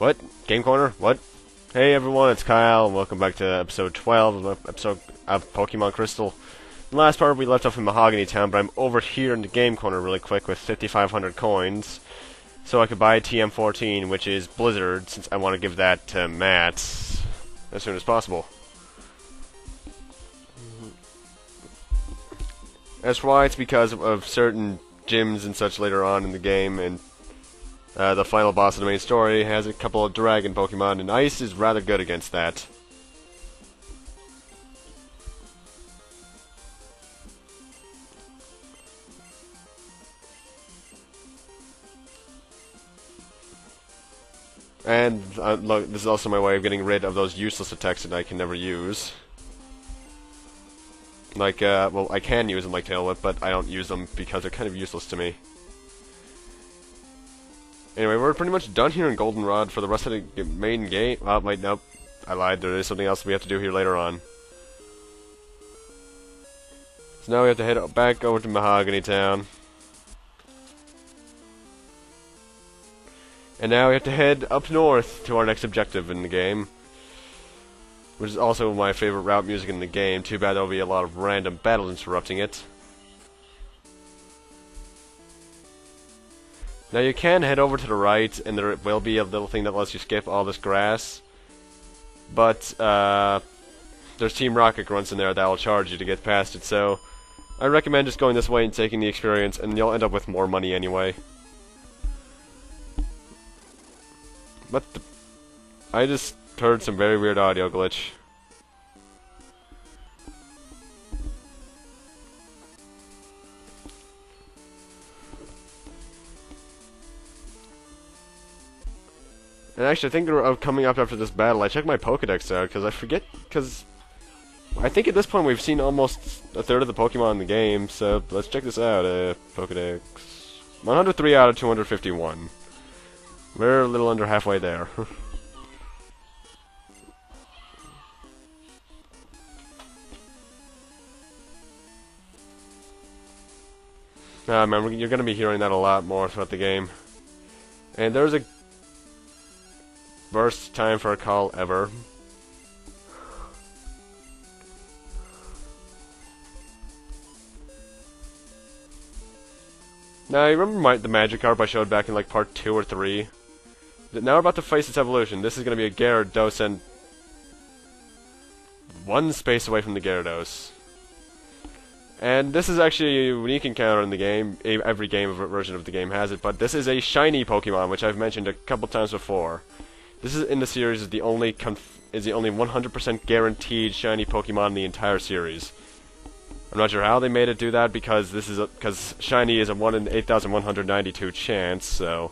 What? Game Corner? What? Hey everyone, it's Kyle, and welcome back to episode 12 of Pokemon Crystal. In the last part we left off in Mahogany Town, but I'm over here in the Game Corner really quick with 5,500 coins, so I could buy TM14, which is Blizzard, since I want to give that to Matt as soon as possible. That's why it's because of certain gyms and such later on in the game, and the final boss of the main story has a couple of dragon Pokemon, and Ice is rather good against that. And look, this is also my way of getting rid of those useless attacks that I can never use. Like, well, I can use them like Tail Whip, but I don't use them because they're kind of useless to me. Anyway, we're pretty much done here in Goldenrod for the rest of the main game. Oh, wait, nope. I lied. There is something else we have to do here later on. So now we have to head back over to Mahogany Town. And now we have to head up north to our next objective in the game, which is also my favorite route music in the game. Too bad there'll be a lot of random battles interrupting it. Now you can head over to the right, and there will be a little thing that lets you skip all this grass. But there's Team Rocket grunts in there that will charge you to get past it, so I recommend just going this way and taking the experience, and you'll end up with more money anyway. But I just heard some very weird audio glitch. And actually, I think of coming up after this battle, I checked my Pokedex out, because I forget, because I think at this point we've seen almost a third of the Pokemon in the game, so let's check this out. Pokedex. 103 out of 251. We're a little under halfway there. Remember, you're going to be hearing that a lot more throughout the game. And there's a worst time for a call ever. Now, you remember the Magikarp I showed back in like part 2 or 3? Now we're about to face its evolution. This is going to be a Gyarados, and one space away from the Gyarados. And this is actually a unique encounter in the game. Every version of the game has it, but this is a shiny Pokemon, which I've mentioned a couple times before. This is in the series is the only 100% guaranteed shiny Pokemon in the entire series. I'm not sure how they made it do that, because shiny is a 1 in 8,192 chance, so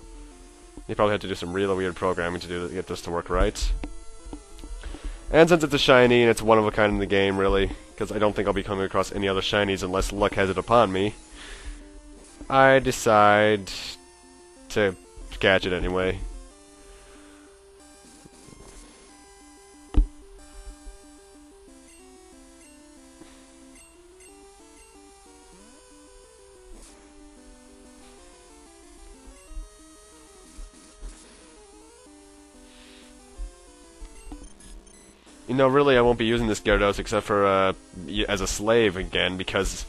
they probably had to do some really weird programming to get this to work right. And since it's a shiny and it's one of a kind in the game, really, because I don't think I'll be coming across any other shinies unless luck has it upon me, I decide to catch it anyway. You know, really, I won't be using this Gyarados except for as a slave again, because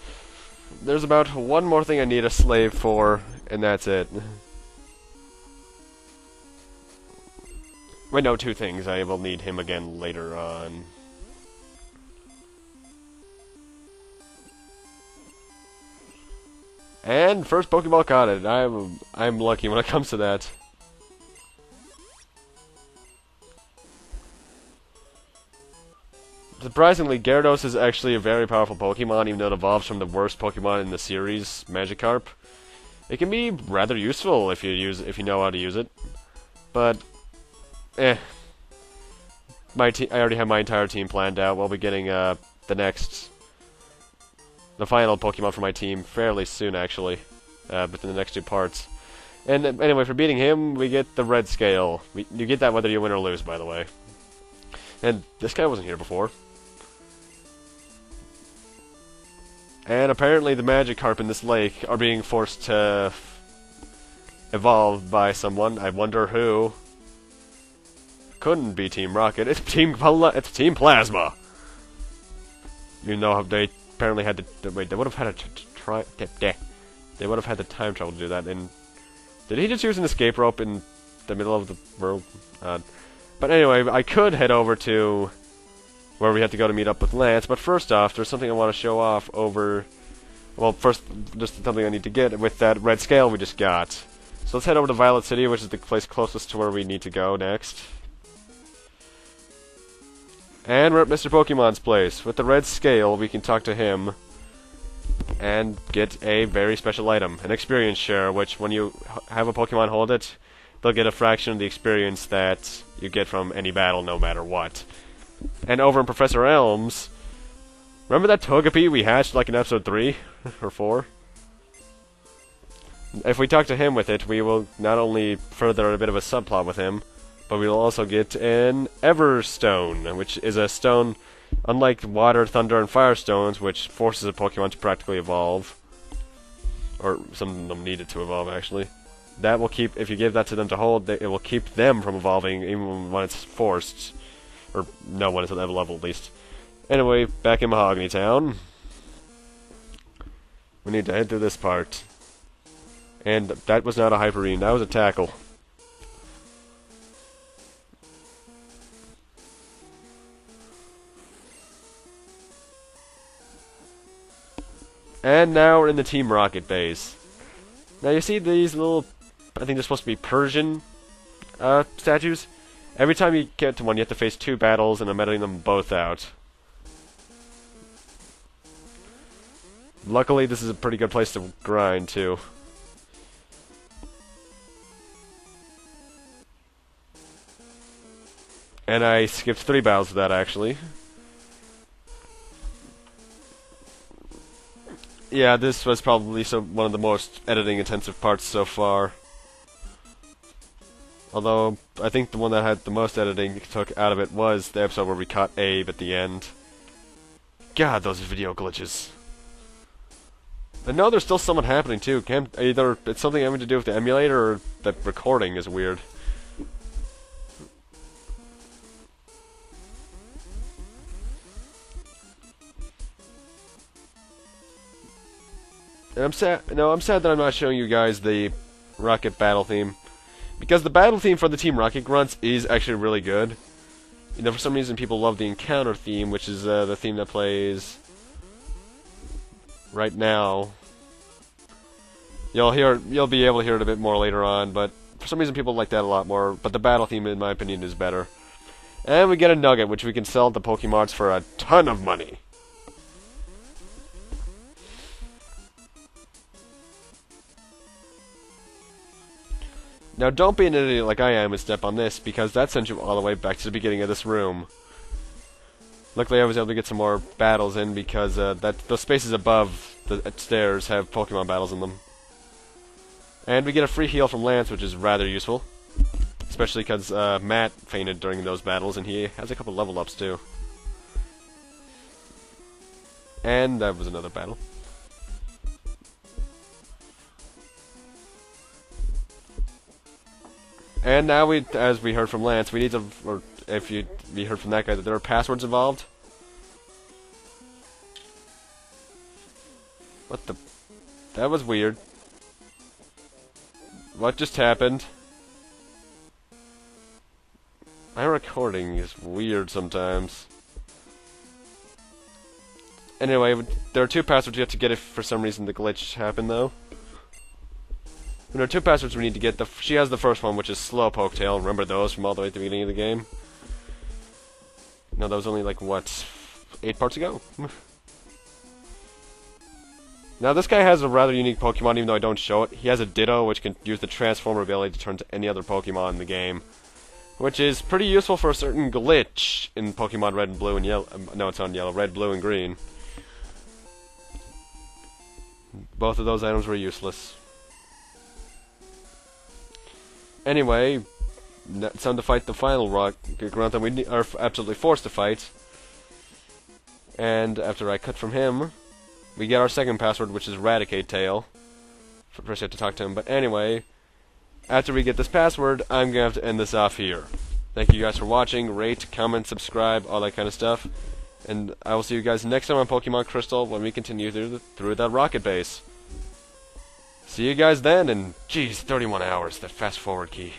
there's about one more thing I need a slave for, and that's it. Wait, no, 2 things. I will need him again later on. And first Pokeball caught it. I'm lucky when it comes to that. Surprisingly, Gyarados is actually a very powerful Pokemon, even though it evolves from the worst Pokemon in the series, Magikarp. It can be rather useful if you know how to use it, but I already have my entire team planned out. We'll be getting the final Pokemon for my team fairly soon, actually, within the next 2 parts. And anyway, for beating him, we get the Red Scale. You get that whether you win or lose, by the way. And this guy wasn't here before. And apparently the Magikarp in this lake are being forced to evolve by someone. I wonder who. couldn't be Team Rocket. It's Team Plasma. You know how they apparently had to wait. They would have had to try. They would have had the time travel to do that. And did he just use an escape rope in the middle of the world? But anyway, I could head over to where we had to go to meet up with Lance. But first off, there's something I want to show off over. Well, first, just something I need to get with that red scale we just got. So let's head over to Violet City, which is the place closest to where we need to go next. And we're at Mr. Pokemon's place. With the red scale, we can talk to him and get a very special item, an experience share, which when you have a Pokemon hold it, they'll get a fraction of the experience that you get from any battle, no matter what. And over in Professor Elm's, remember that Togepi we hatched like in episode 3 or 4? If we talk to him with it, we will not only further a bit of a subplot with him, but we will also get an Everstone, which is a stone, unlike Water, Thunder, and Fire Stones, which forces a Pokemon to practically evolve. Or some of them needed to evolve, actually. That will keep, if you give that to them to hold, it will keep them from evolving, even when it's forced. Or, no, when it's at that level, at least. Anyway, back in Mahogany Town. We need to head through this part. And that was not a Hyperine, that was a Tackle. And now we're in the Team Rocket base. Now you see these little, I think they're supposed to be Persian statues? Every time you get to one, you have to face 2 battles, and I'm editing them both out. Luckily, this is a pretty good place to grind, too. And I skipped 3 battles of that, actually. Yeah, this was probably one of the most editing-intensive parts so far. Although, I think the one that had the most editing took out of it was the episode where we caught Abe at the end. God, those video glitches. And no, there's still something happening too. Either it's something having to do with the emulator or the recording is weird. And I'm sad that I'm not showing you guys the Rocket battle theme. Because the battle theme for the Team Rocket grunts is actually really good. You know, for some reason people love the encounter theme, which is the theme that plays right now. You'll be able to hear it a bit more later on, but for some reason people like that a lot more. But the battle theme, in my opinion, is better. And we get a nugget, which we can sell at the Pokemarts for a ton of money. Now, don't be an idiot like I am and step on this, because that sends you all the way back to the beginning of this room. Luckily, I was able to get some more battles in, because those spaces above the stairs have Pokemon battles in them. And we get a free heal from Lance, which is rather useful. Especially because Matt fainted during those battles, and he has a couple level ups, too. And that was another battle. And now as we heard from Lance, we need to, or if we heard from that guy that there are passwords involved. What the? That was weird. What just happened? My recording is weird sometimes. Anyway, there are 2 passwords you have to get if for some reason the glitch happened, though. And there are 2 passwords we need to get. She has the first one, which is Slowpoke Tail. Remember those from all the way at the beginning of the game? No, that was only like, what, 8 parts ago? Now, this guy has a rather unique Pokemon, even though I don't show it. He has a Ditto, which can use the Transformer ability to turn to any other Pokemon in the game. Which is pretty useful for a certain glitch in Pokemon Red and Blue and Yellow. No, it's on Yellow. Red, Blue, and Green. Both of those items were useless. Anyway, it's time to fight the final grunt that we are absolutely forced to fight. And after I cut from him, we get our second password, which is Eradicate Tail. First, I have to talk to him. But anyway, after we get this password, I'm going to have to end this off here. Thank you guys for watching. Rate, comment, subscribe, all that kind of stuff. And I will see you guys next time on Pokemon Crystal when we continue through that rocket base. See you guys then, and geez, 31 hours, that fast forward key.